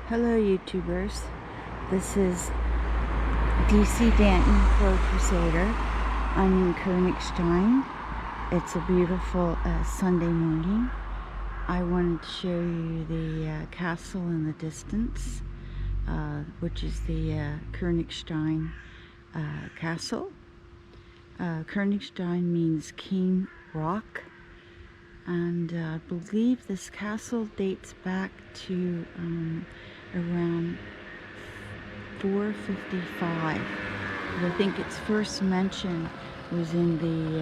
Hello YouTubers, this is DC Danton, Pro Crusader. I'm in Königstein. It's a beautiful Sunday morning. I wanted to show you the castle in the distance, which is the Königstein castle. Königstein means King Rock, and I believe this castle dates back to around 455. I think its first mention was in the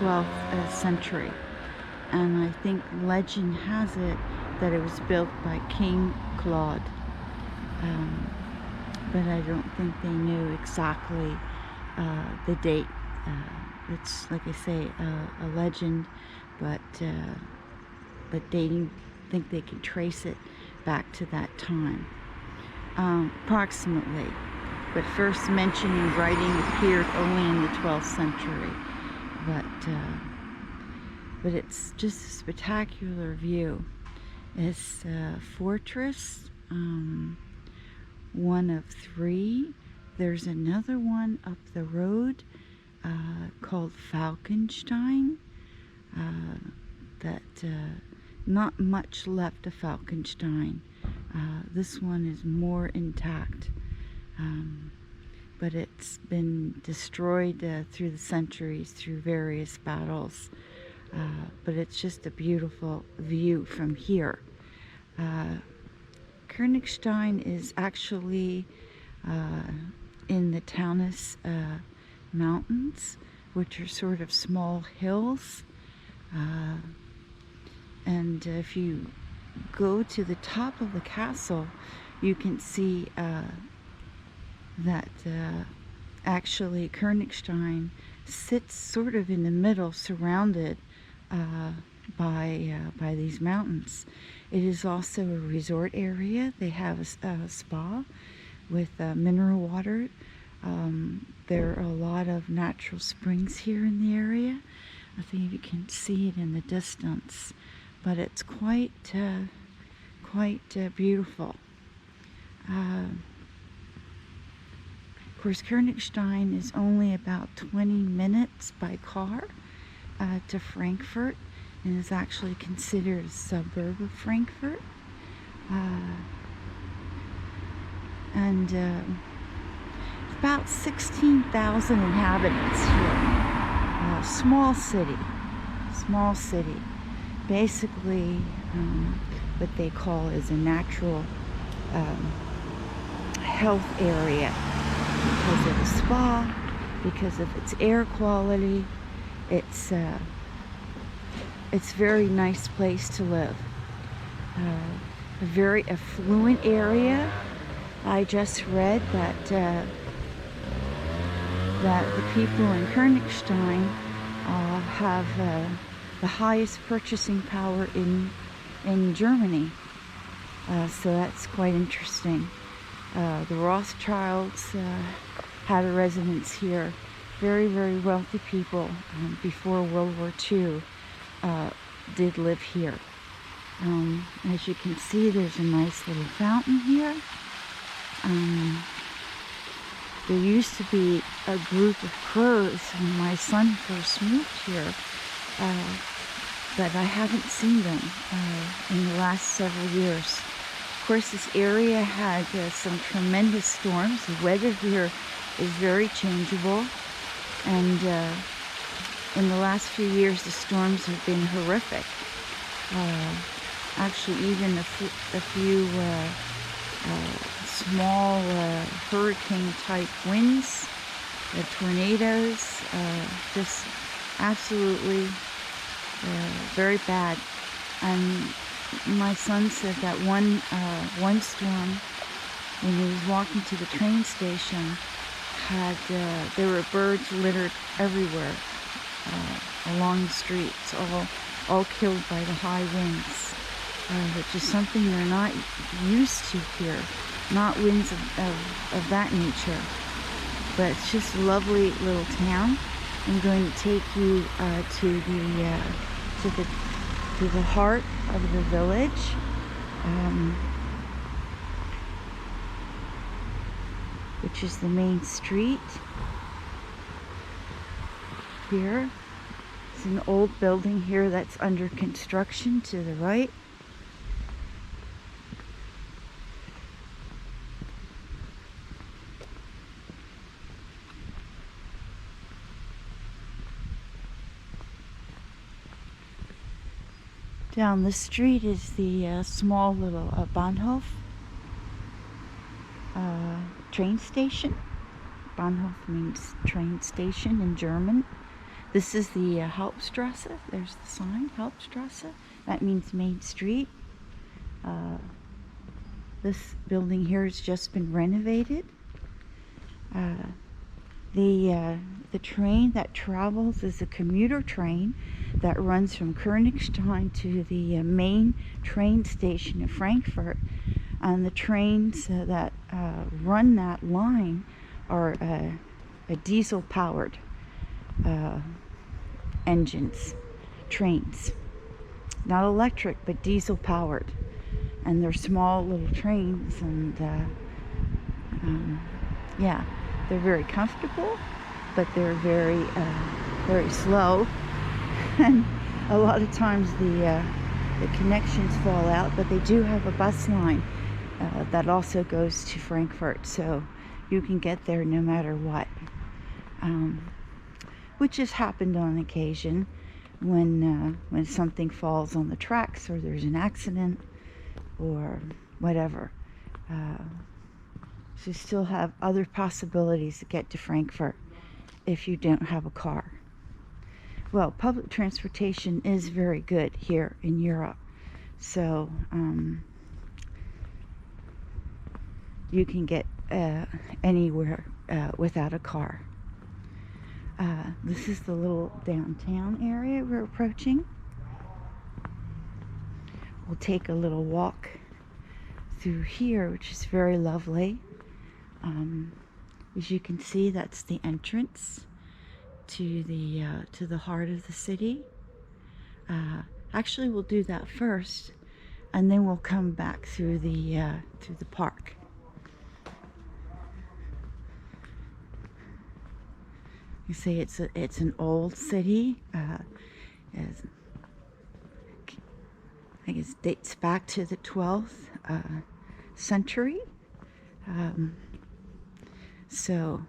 12th century, and I think legend has it that it was built by King Claude, but I don't think they knew exactly the date. It's, like I say, a legend, but dating, I think they can trace it back to that time, approximately. But first mention in writing appeared only in the 12th century. But it's just a spectacular view. It's a fortress, one of three. There's another one up the road called Falkenstein. Not much left of Falkenstein. This one is more intact, but it's been destroyed through the centuries, through various battles. But it's just a beautiful view from here. Königstein is actually in the Taunus mountains, which are sort of small hills. And if you go to the top of the castle, you can see that actually Königstein sits sort of in the middle, surrounded by these mountains. It is also a resort area. They have a spa with mineral water. There are a lot of natural springs here in the area. I think you can see it in the distance, but it's quite beautiful. Of course, Königstein is only about 20 minutes by car to Frankfurt, and is actually considered a suburb of Frankfurt. And about 16,000 inhabitants here. Small city. Basically, what they call is a natural health area because of the spa, because of its air quality. It's a very nice place to live. A very affluent area. I just read that the people in Königstein have the highest purchasing power in Germany. So that's quite interesting. The Rothschilds had a residence here. Very, very wealthy people before World War II did live here. As you can see, there's a nice little fountain here. There used to be a group of crows when my son first moved here, but I haven't seen them in the last several years. Of course, this area had some tremendous storms. The weather here is very changeable, and in the last few years the storms have been horrific. Actually, even a few small hurricane-type winds, tornadoes, just absolutely very bad. And my son said that one storm, when he was walking to the train station, there were birds littered everywhere along the streets, all killed by the high winds, which is something they're not used to here. Not winds of that nature, but it's just a lovely little town. I'm going to take you to the heart of the village. which is the main street. Here, it's an old building here that's under construction to the right. Down the street is the small little Bahnhof train station. Bahnhof means train station in German. This is the Hauptstrasse. There's the sign, Hauptstrasse. That means main street. This building here has just been renovated. The train that travels is a commuter train that runs from Königstein to the main train station in Frankfurt. And the trains that run that line are a diesel-powered engines, trains. Not electric, but diesel-powered. And they're small little trains, and yeah, they're very comfortable, but they're very, very slow. And a lot of times the connections fall out, but they do have a bus line that also goes to Frankfurt, so you can get there no matter what. Which has happened on occasion when something falls on the tracks, or there's an accident, or whatever. So you still have other possibilities to get to Frankfurt if you don't have a car. Well, public transportation is very good here in Europe, so you can get anywhere without a car. This is the little downtown area we're approaching. We'll take a little walk through here, which is very lovely. As you can see, that's the entrance to the heart of the city. Actually, we'll do that first, and then we'll come back through the park. You see, it's an old city. I think it dates back to the 12th century. So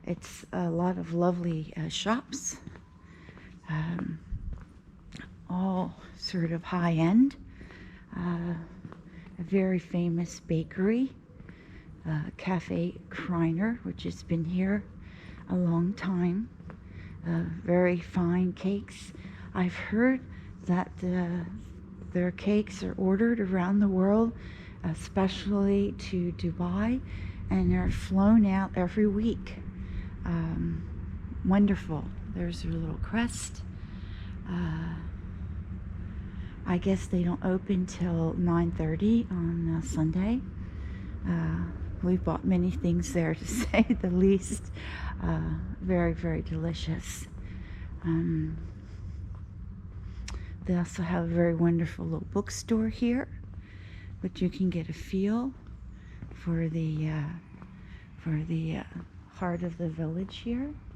it's a lot of lovely shops, all sort of high-end. A very famous bakery, Cafe Kreiner, which has been here a long time. Very fine cakes. I've heard that their cakes are ordered around the world, especially to Dubai, and they're flown out every week. Wonderful. There's their little crest. I guess they don't open till 9:30 on Sunday. We've bought many things there, to say the least. Very, very delicious. They also have a very wonderful little bookstore here, but you can get a feel for the heart of the village here.